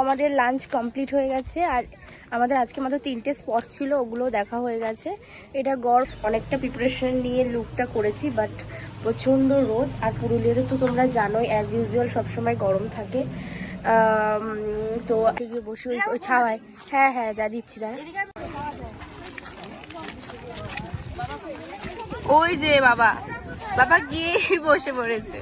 আমাদের lunch complete হয়ে গেছে আর আমাদের আজকে মাত্র 3টে স্পট ছিল, ওগুলো দেখা হয়ে গেছে। এটা গড় অনেকটা প্রিপারেশন নিয়ে লুকটা করেছি, বাট প্রচণ্ড রোদ। আর পুরুলিয়াতে তো তোমরা জানোই অ্যাজ ইউজুয়াল সবসময় গরম থাকে। তো গিয়ে বসে ওই ছাওয়ায়। হ্যাঁ হ্যাঁ যা দিচ্ছি দাঁড়া। ওই যে বাবা বাবা গিয়ে বসে পড়েছে।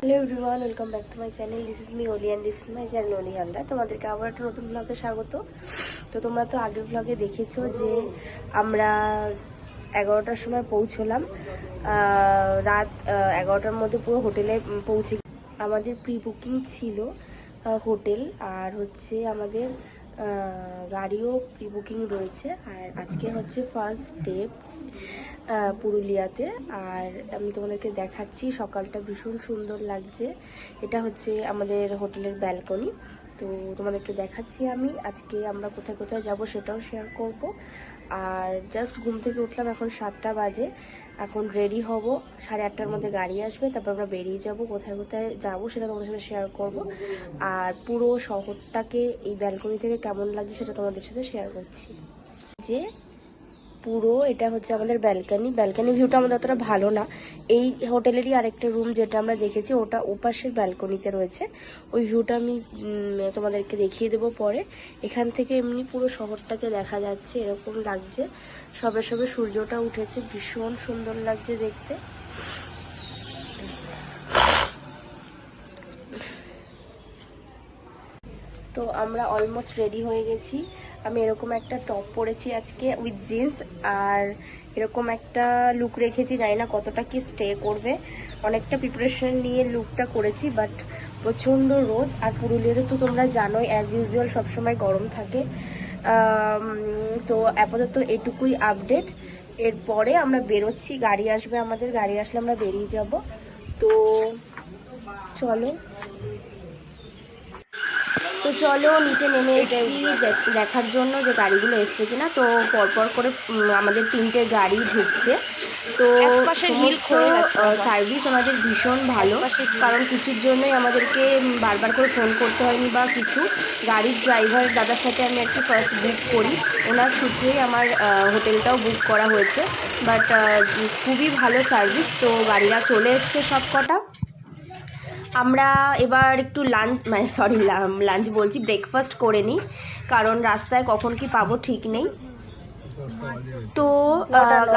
Hello everyone, welcome back to my channel. This is me Oli and this is my channel Oli Haldar. তোমাদেরকে আবার একটা নতুন ব্লগে স্বাগত। তো তোমরা তো আগের ব্লগে দেখেছো যে আমরা 11টার সময় পৌঁছলাম। রাত 11টার মধ্যে পুরো হোটেলে পৌঁছে। আমাদের প্রি বুকিং ছিল হোটেল, আর হচ্ছে আমাদের গাড়িও প্রি বুকিং রয়েছে। আর আজকে হচ্ছে ফার্স্ট ডে পুরুলিয়াতে। আর আমি তোমাদেরকে দেখাচ্ছি, সকালটা ভীষণ সুন্দর লাগছে। এটা হচ্ছে আমাদের হোটেলের ব্যালকনি। তো তোমাদেরকে দেখাচ্ছি আমি আজকে আমরা কোথায় কোথায় যাব সেটাও শেয়ার করব। আর জাস্ট ঘুম থেকে উঠলাম, এখন 7টা বাজে। এখন রেডি হব, 8:30টার মধ্যে গাড়ি আসবে, তারপর আমরা বেরিয়ে যাব। কোথায় কোথায় যাব সেটা তোমাদের সাথে শেয়ার করব। আর পুরো শহরটাকে এই ব্যালকনি থেকে কেমন লাগছে সেটা তোমাদের সাথে শেয়ার করছি। যে পুরো এটা হচ্ছে আমাদের ব্যালকনি ভিউটা আমাদের অতটা ভালো না। এই হোটেলেরই আরেকটা রুম যেটা আমরা দেখেছি ওটা ওপাশের ব্যালকনিতে রয়েছে। ওই ভিউটা আমি তোমাদেরকে দেখিয়ে দেবো পরে। এখান থেকে এমনি পুরো শহরটাকে দেখা যাচ্ছে, এরকম লাগছে। সবে সবে সূর্যটা উঠেছে, ভীষণ সুন্দর লাগছে দেখতে। তো আমরা অলমোস্ট রেডি হয়ে গেছি। আমি এরকম একটা টপ পরেছি আজকে উইথ জিন্স, আর এরকম একটা লুক রেখেছি। জানি না কতটা কি স্টে করবে, অনেকটা প্রিপারেশন নিয়ে লুকটা করেছি, বাট প্রচণ্ড রোদ। আর পুরুলিয়াতে তো তোমরা জানোই অ্যাজ ইউজুয়াল সবসময় গরম থাকে। তো আপাতত এটুকুই আপডেট। এরপরে আমরা বেরোচ্ছি, গাড়ি আসবে আমাদের, গাড়ি আসলে আমরা বেরিয়ে যাব। তো চলো নিচে নেমে এসেছি দেখার জন্য যে গাড়িগুলো এসছে কিনা। তো পরপর করে আমাদের 3টে গাড়ি ঢুকছে। তো সমস্ত সার্ভিস আমাদের ভীষণ ভালো, কারণ কিছুর জন্যই আমাদেরকে বারবার করে ফোন করতে হয়নি বা কিছু। গাড়ির ড্রাইভার দাদার সাথে আমি একটু ফার্স্ট বুক করি, ওনার সূত্রেই আমার হোটেলটাও বুক করা হয়েছে। বাট খুবই ভালো সার্ভিস। তো গাড়িরা চলে এসছে সব কটা। আমরা এবার একটু লাঞ্চ বলছি, ব্রেকফাস্ট করে নিই, কারণ রাস্তায় কখন কি পাবো ঠিক নেই। তো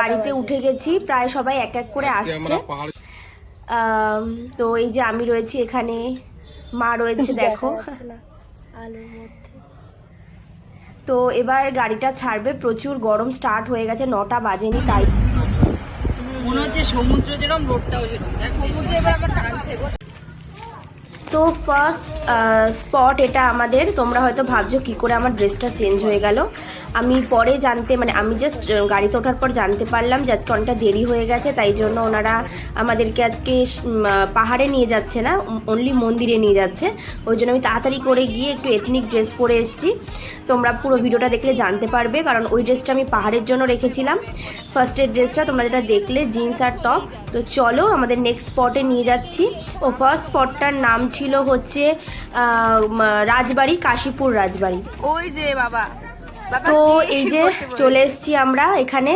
গাড়িতে উঠে গেছি, প্রায় সবাই এক এক করে আসছে। তো এই যে আমি রয়েছি এখানে, মা রয়েছে দেখো আলোর মধ্যে। তো এবার গাড়িটা ছাড়বে, প্রচুর গরম স্টার্ট হয়ে গেছে, 9টা বাজেনি, তাই মনে হচ্ছে সমুদ্র যেরকম রোডটাও যেরকম সমুদ্র এবার আমার টানছে। তো ফার্স্ট স্পট এটা আমাদের। তোমরা হয়তো ভাবছো কি করে আমার ড্রেসটা চেঞ্জ হয়ে গেল। আমি পরে আমি জাস্ট গাড়িতে ওঠার পর জানতে পারলাম যে আজকে অনেকটা দেরি হয়ে গেছে, তাই জন্য ওনারা আমাদেরকে আজকে পাহাড়ে নিয়ে যাচ্ছে না, অনলি মন্দিরে নিয়ে যাচ্ছে। ওই জন্য আমি তাড়াতাড়ি করে গিয়ে একটু এথনিক ড্রেস পরে এসেছি। তোমরা পুরো ভিডিওটা দেখলে জানতে পারবে, কারণ ওই ড্রেসটা আমি পাহাড়ের জন্য রেখেছিলাম। ফার্স্টের ড্রেসটা তোমরা যেটা দেখলে জিন্স আর টপ। তো চলো আমাদের নেক্সট স্পটে নিয়ে যাচ্ছি। ও ফার্স্ট স্পটটার নাম ছিল হচ্ছে রাজবাড়ি, কাশীপুর রাজবাড়ি। ওই যে বাবা। তো এই যে চলে এসেছি আমরা এখানে।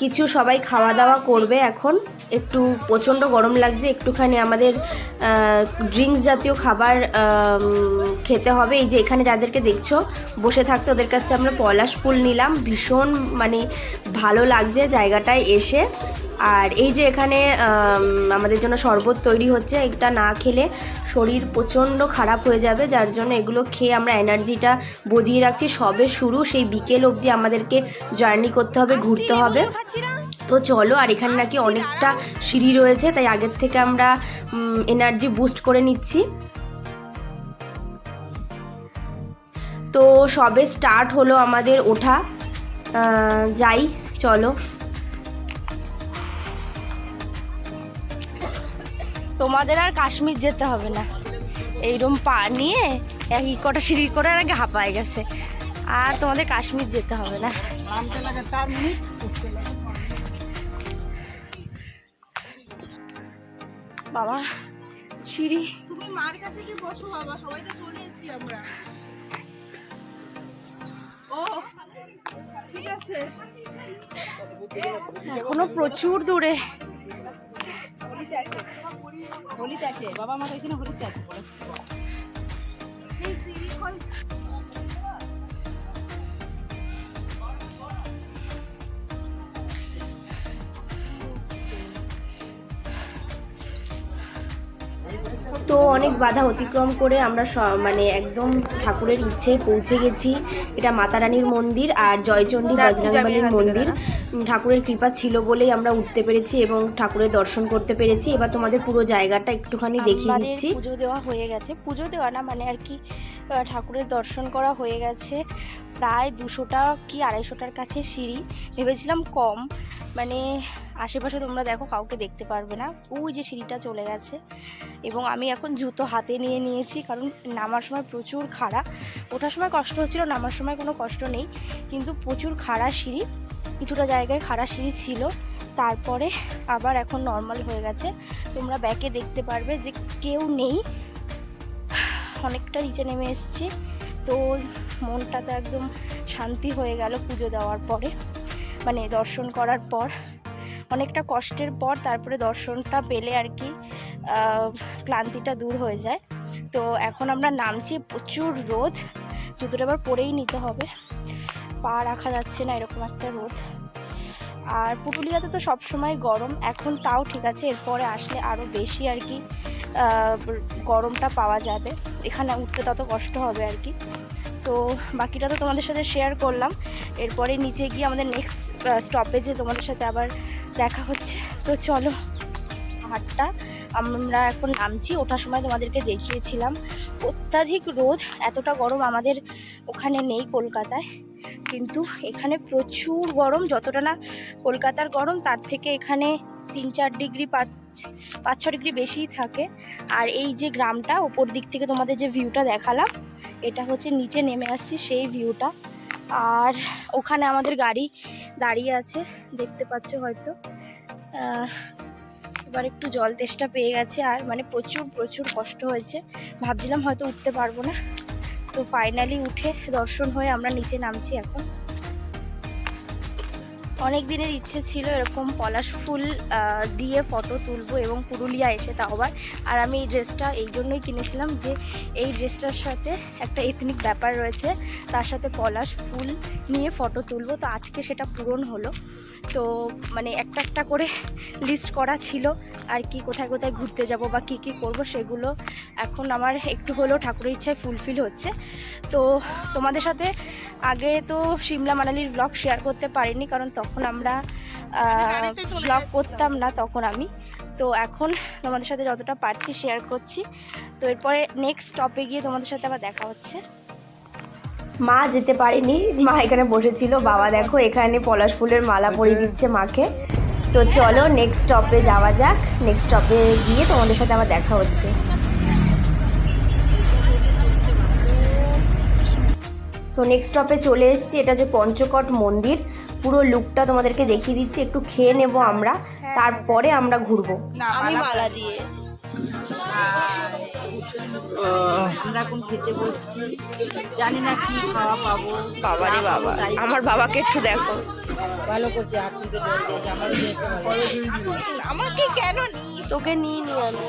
কিছু সবাই খাওয়া দাওয়া করবে এখন। একটু প্রচণ্ড গরম লাগছে, একটুখানি আমাদের ড্রিঙ্কস জাতীয় খাবার খেতে হবে। এই যে এখানে যাদেরকে দেখছো বসে থাকতে, ওদের কাছ থেকে আমরা পলাশ ফুল নিলাম। ভীষণ ভালো লাগছে জায়গাটায় এসে। আর এই যে এখানে আমাদের জন্য শরবত তৈরি হচ্ছে, এটা না খেলে শরীর প্রচণ্ড খারাপ হয়ে যাবে, যার জন্য এগুলো খেয়ে আমরা এনার্জিটা বজিয়ে রাখছি। সবে শুরু, সেই বিকেল অবধি আমাদেরকে জার্নি করতে হবে, ঘুরতে হবে। তো চলো। আর এখানে নাকি অনেকটা সিঁড়ি রয়েছে, তাই আগের থেকে আমরা এনার্জি বুস্ট করে নিচ্ছি। তো সবে স্টার্ট হলো আমাদের ওঠা। যাই চলো। তোমাদের আর কাশ্মীর যেতে হবে না, এইরকম পা নিয়ে এক কটা সিঁড়ি করে আর আগে হাঁপায় গেছে, আর তোমাদের কাশ্মীর যেতে হবে না। বাবা সিঁড়ি, তুমি মার কাছে কি বসো বাবা, সবাই তো চলে এসেছি আমরা। ও ঠিক আছে, এখনো প্রচুর দূরে। হোলিতে আছে বাবা, আমার এখানে হোলিতে আছে। তো অনেক বাধা অতিক্রম করে আমরা মানে একদম ঠাকুরের ইচ্ছেই পৌঁছে গেছি। এটা মাতা রানীর মন্দির আর জয়চণ্ডী বজরংবলীর মন্দির। ঠাকুরের কৃপা ছিল বলেই আমরা উঠতে পেরেছি এবং ঠাকুরের দর্শন করতে পেরেছি। এবার তোমাদের পুরো জায়গাটা একটুখানি দেখিয়ে দিচ্ছি। পুজো দেওয়া হয়ে গেছে, পুজো দেওয়া না মানে আর কি ঠাকুরের দর্শন করা হয়ে গেছে। প্রায় 200টা কি 250টার কাছে সিঁড়ি, ভেবেছিলাম কম, মানে আশেপাশে তোমরা দেখো কাউকে দেখতে পারবে না, ওই যে সিঁড়িটা চলে গেছে। এবং আমি এখন জুতো হাতে নিয়ে নিয়েছি, কারণ নামার সময় প্রচুর খাড়া, ওঠার সময় কষ্ট হচ্ছিল, নামার সময় কোনো কষ্ট নেই, কিন্তু প্রচুর খাড়া সিঁড়ি, কিছুটা জায়গায় খাড়া সিঁড়ি ছিল, তারপরে আবার এখন নর্মাল হয়ে গেছে। তোমরা ব্যাকে দেখতে পারবে যে কেউ নেই, অনেকটা নিচে নেমে এসেছি। তো মনটা তো একদম শান্তি হয়ে গেল পুজো দেওয়ার পরে, মানে দর্শন করার পর, অনেকটা কষ্টের পর তারপরে দর্শনটা পেলে আর কি ক্লান্তিটা দূর হয়ে যায়। তো এখন আমরা নামছি, প্রচুর রোদ, জুতোটা এবার পরেই নিতে হবে, পা রাখা যাচ্ছে না এরকম একটা রোদ। আর পুরুলিয়াতে তো সবসময় গরম, এখন তাও ঠিক আছে, এরপরে আসলে আরও বেশি আর কি গরমটা পাওয়া যাবে, এখানে উঠতে তত কষ্ট হবে আর কি। তো বাকিটা তো তোমাদের সাথে শেয়ার করলাম, এরপরে নিচে গিয়ে আমাদের নেক্সট স্টপেজে তোমাদের সাথে আবার দেখা হচ্ছে। তো চলো, হাটটা আমরা এখন নামছি, ওঠার সময় তোমাদেরকে দেখিয়েছিলাম অত্যাধিক রোদ, এতটা গরম আমাদের ওখানে নেই কলকাতায়, কিন্তু এখানে প্রচুর গরম, যতটা না কলকাতার গরম তার থেকে এখানে 3-4 ডিগ্রি 5-6 ডিগ্রি বেশিই থাকে। আর এই যে গ্রামটা ওপর দিক থেকে তোমাদের যে ভিউটা দেখালাম, এটা হচ্ছে নিচে নেমে আসছি সেই ভিউটা। আর ওখানে আমাদের গাড়ি দাঁড়িয়ে আছে, দেখতে পাচ্ছ হয়তো। এবার একটু জল তেষ্টা পেয়ে গেছে, আর মানে প্রচুর প্রচুর কষ্ট হয়েছে, ভাবছিলাম হয়তো উঠতে পারবো না, তো ফাইনালি উঠে দর্শন হয়ে আমরা নিচে নামছি এখন। অনেক দিনের ইচ্ছে ছিল এরকম পলাশ ফুল দিয়ে ফটো তুলবো এবং পুরুলিয়া এসে তাও আবার। আর আমি এই ড্রেসটা এই জন্যই কিনেছিলাম যে এই ড্রেসটার সাথে একটা এথনিক ব্যাপার রয়েছে, তার সাথে পলাশ ফুল নিয়ে ফটো তুলবো। তো আজকে সেটা পূরণ হলো। তো মানে একটা একটা করে লিস্ট করা ছিল আর কি, কোথায় কোথায় ঘুরতে যাব বা কী কী করবো, সেগুলো এখন আমার একটু হলেও ঠাকুরের ইচ্ছায় ফুলফিল হচ্ছে। তো তোমাদের সাথে আগে তো সিমলা মানালির ব্লগ শেয়ার করতে পারিনি, কারণ তখন আমরা ব্লগ করতাম না তখন আমি, তো এখন তোমাদের সাথে যতটা পারছি শেয়ার করছি। তো এরপরে নেক্সট স্টপে গিয়ে তোমাদের সাথে আবার দেখা হচ্ছে। মা যেতে পারেনি, মা এখানে বসেছিল, বাবা দেখো এখানে পলাশ ফুলের মালা পরিয়ে দিচ্ছে মাকে। তো চলো নেক্সট স্টপে যাওয়া যাক, নেক্সট স্টপে গিয়ে তোমাদের সাথে আবার দেখা হচ্ছে। তো নেক্সট স্টপে চলে এসেছি, এটা যে পঞ্চকট মন্দির, পুরো লুকটা তোমাদেরকে দেখিয়ে দিচ্ছি। একটু খেয়ে নেব আমরা, তারপরে আমরা ঘুরবো। আমি মালা দিয়ে আমরা এখন খেতে বসছি, জানি না কি খাওয়া পাবো। বাবারে বাবা, আমার বাবাকে একটু দেখো, ভালো করছে, হাত থেকে জল দিয়েছে, আমাকে কেন তোকে নিয়ে আমি।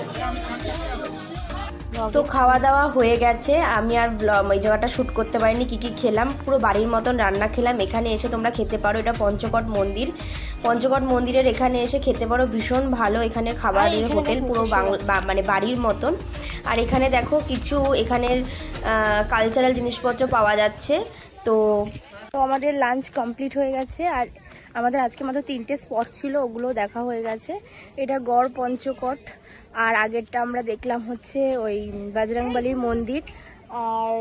তো খাওয়া দাওয়া হয়ে গেছে, আমি আর ওই জায়গাটা শ্যুট করতে পারিনি কী কী খেলাম, পুরো বাড়ির মতন রান্না খেলাম। এখানে এসে তোমরা খেতে পারো, এটা পঞ্চকট মন্দির, পঞ্চকট মন্দিরের এখানে এসে খেতে পারো, ভীষণ ভালো এখানে খাবারের হোটেল, পুরো মানে বাড়ির মতন। আর এখানে দেখো কিছু এখানের কালচারাল জিনিসপত্র পাওয়া যাচ্ছে। তো আমাদের লাঞ্চ কমপ্লিট হয়ে গেছে, আর আমাদের আজকে মাত্র 3টে স্পট ছিল, ওগুলো দেখা হয়ে গেছে। এটা গড় পঞ্চকট, আর আগেরটা আমরা দেখলাম হচ্ছে ওই বজরংবলীর মন্দির আর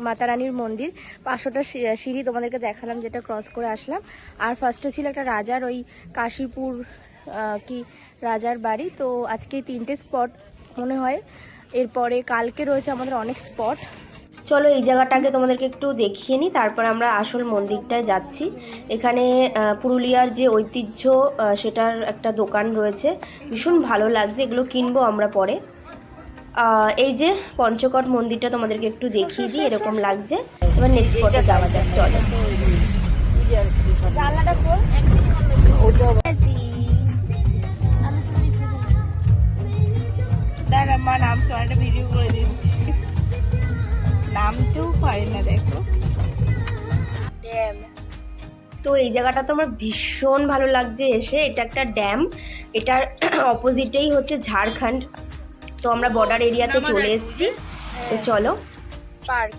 মাতা রানীর মন্দির। 500টা সিঁড়ি তোমাদেরকে দেখালাম, যেটা ক্রস করে আসলাম। আর ফার্স্টে ছিল একটা রাজার ওই কাশীপুর কি রাজার বাড়ি। তো আজকে 3টে স্পট মনে হয়, এরপরে কালকে রয়েছে আমাদের অনেক স্পট। চলো এই জায়গাটাকে তোমাদেরকে একটু দেখিয়ে নিই, তারপর আমরা আসল মন্দিরটায় যাচ্ছি। এখানে পুরুলিয়ার যে ঐতিহ্য সেটার একটা দোকান রয়েছে, ভীষণ ভালো লাগছে, এগুলো কিনবো আমরা পরে। এই যে পঞ্চকট মন্দিরটা তোমাদেরকে একটু দেখিয়ে দিই, এরকম লাগছে। এবার নেক্সট স্পটে যাওয়া যাক, চলো। জানলাটা খোল। দাঁড়া মা, নাম একটা ভিডিও করে দিচ্ছি, নামতেও পারে না, দেখো। ড্যাম। তো এই জায়গাটা তো আমার ভীষণ ভালো লাগছে এসে, এটা একটা ড্যাম, এটার অপোজিটেই হচ্ছে ঝাড়খণ্ড। তো আমরা বর্ডার এরিয়াতে চলে এসেছি, তো চলো। পার্ক।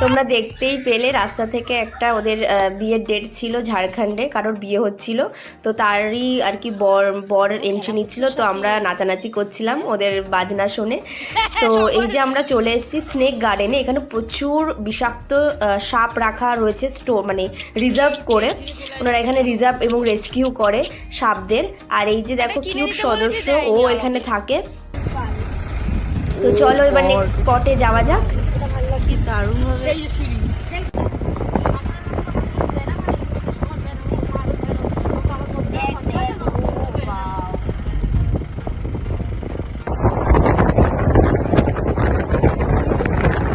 তোমরা দেখতেই পেলে রাস্তা থেকে একটা ওদের বিয়ের ডেট ছিল ঝাড়খণ্ডে, কারোর বিয়ে হচ্ছিল, তো তারই আর কি বর এন্ট্রি নিচ্ছিল। তো আমরা নাচানাচি করছিলাম ওদের বাজনা শুনে। তো এই যে আমরা চলে এসেছি স্নেক গার্ডেনে, এখানে প্রচুর বিষাক্ত সাপ রাখা রয়েছে, মানে রিজার্ভ করে, ওনারা এখানে রিজার্ভ এবং রেস্কিউ করে সাপদের। আর এই যে দেখো কিউট সদস্য, ও এখানে থাকে। তো চলো এবার নেক্সট স্পটে যাওয়া যাক। কি দারুণ হবে।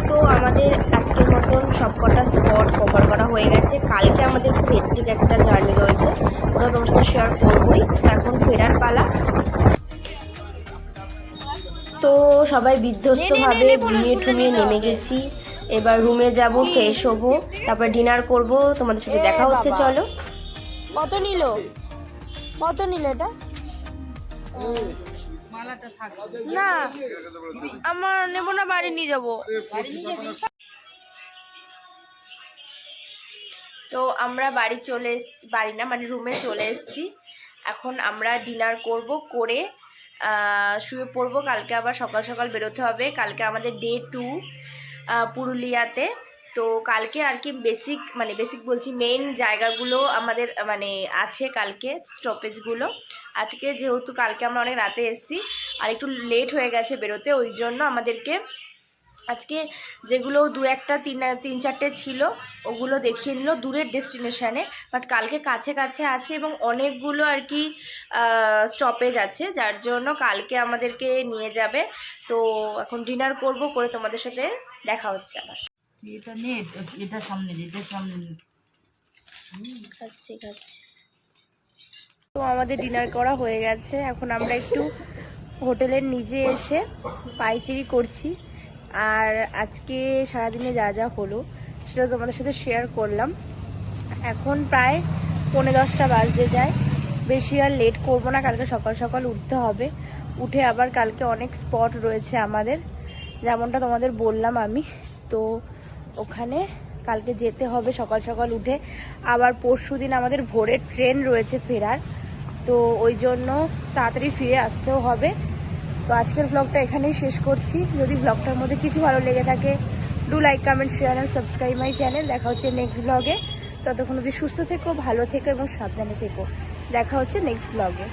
তো আমাদের আজকের মতন সবকটা স্পট কভার করা হয়ে গেছে। কালকে আমাদের খুব হেক্টিক একটা জার্নি রয়েছে, ওটা তোমার সাথে শেয়ার করবোই। এখন ফেরার পালা। তো সবাই বিধ্বস্তভাবে ঘুমিয়ে ঠুমিয়ে নেমে গেছি, এবার রুমে যাব, ফ্রেশ হবো, তারপর ডিনার করব, তোমাদের সাথে দেখা হচ্ছে। চলো। কত নিল এটা? না আমার নেবো না, বাড়ি নিয়ে যাবো। তো আমরা বাড়ি না মানে রুমে চলে এসেছি। এখন আমরা ডিনার করে শুয়ে পড়বো। কালকে আবার সকাল সকাল বেরোতে হবে। কালকে আমাদের ডে 2 পুরুলিয়াতে। তো কালকে আর কি বেসিক বলছি, মেইন জায়গাগুলো আমাদের মানে আছে কালকে, স্টপেজগুলো। আজকে যেহেতু কালকে আমরা অনেক রাতে এসেছি আর একটু লেট হয়ে গেছে বেরোতে, ওই জন্য আমাদেরকে আজকে যেগুলো 3-4টে ছিল ওগুলো দেখিয়ে নিল দূরের ডেস্টিনেশানে, বাট কালকে কাছে কাছে আছে এবং অনেকগুলো আর কি স্টপেজ আছে, যার জন্য কালকে আমাদেরকে নিয়ে যাবে। তো এখন ডিনার করে তোমাদের সাথে দেখা হচ্ছে আবার। এটা সামনে খাচ্ছি। তো আমাদের ডিনার করা হয়ে গেছে, এখন আমরা একটু হোটেলের নিচে এসে পাইচিরি করছি। আর আজকে সারাদিনে যা যা হলো সেটা তোমাদের সাথে শেয়ার করলাম। এখন প্রায় 9:45 বাজতে যায়, বেশি আর লেট করবো না, কালকে সকাল সকাল উঠতে হবে। উঠে আবার কালকে অনেক স্পট রয়েছে আমাদের, যেমনটা তোমাদের বললাম আমি। তো ওখানে কালকে যেতে হবে সকাল সকাল উঠে। আবার পরশুদিন আমাদের ভোরের ট্রেন রয়েছে ফেরার, তো ওই জন্য তাড়াতাড়ি ফিরে আসতেও হবে। তো আজকের ব্লগটা এখানেই শেষ করছি। যদি ব্লগটার মধ্যে কিছু ভালো লেগে থাকে, do like, comment, share and subscribe my channel. দেখা হচ্ছে নেক্সট ব্লগে। ততক্ষণ অবধি সুস্থ থেকো, ভালো থেকো এবং সাবধানে থেকো। দেখা হচ্ছে নেক্সট ব্লগে।